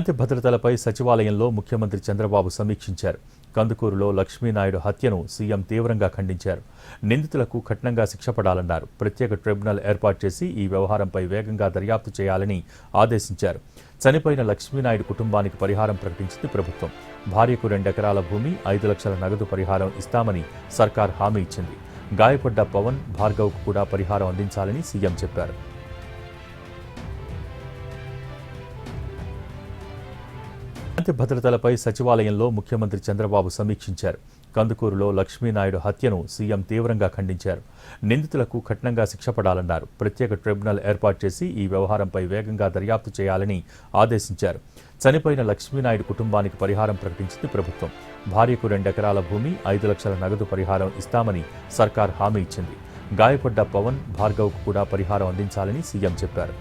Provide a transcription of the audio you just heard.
శాంతి భద్రతలపై సచివాలయంలో ముఖ్యమంత్రి చంద్రబాబు సమీక్షించారు. కందుకూరులో లక్ష్మీనాయుడు హత్యను సీఎం తీవ్రంగా ఖండించారు. నిందితులకు కఠినంగా శిక్ష పడాలన్నారు. ప్రత్యేక ట్రిబ్యునల్ ఏర్పాటు చేసి ఈ వ్యవహారంపై వేగంగా దర్యాప్తు చేయాలని ఆదేశించారు. చనిపోయిన లక్ష్మీనాయుడు కుటుంబానికి పరిహారం ప్రకటించింది ప్రభుత్వం. భార్యకు 2 ఎకరాల భూమి, 5 లక్షల నగదు పరిహారం ఇస్తామని సర్కార్ హామీ ఇచ్చింది. గాయపడ్డ పవన్, భార్గవ్కు కూడా పరిహారం అందించాలని సీఎం చెప్పారు. శాంతి భద్రతలపై సచివాలయంలో ముఖ్యమంత్రి చంద్రబాబు సమీక్షించారు. కందుకూరులో లక్ష్మీనాయుడు హత్యను సీఎం తీవ్రంగా ఖండించారు. నిందితులకు కఠినంగా శిక్ష పడాలన్నారు. ప్రత్యేక ట్రిబ్యునల్ ఏర్పాటు చేసి ఈ వ్యవహారంపై వేగంగా దర్యాప్తు చేయాలని ఆదేశించారు. చనిపోయిన లక్ష్మీనాయుడు కుటుంబానికి పరిహారం ప్రకటించింది ప్రభుత్వం. భార్యకు 2 ఎకరాల భూమి, 5 లక్షల నగదు పరిహారం ఇస్తామని సర్కార్ హామీ ఇచ్చింది. గాయపడ్డ పవన్, భార్గవ్కు కూడా పరిహారం అందించాలని సీఎం చెప్పారు.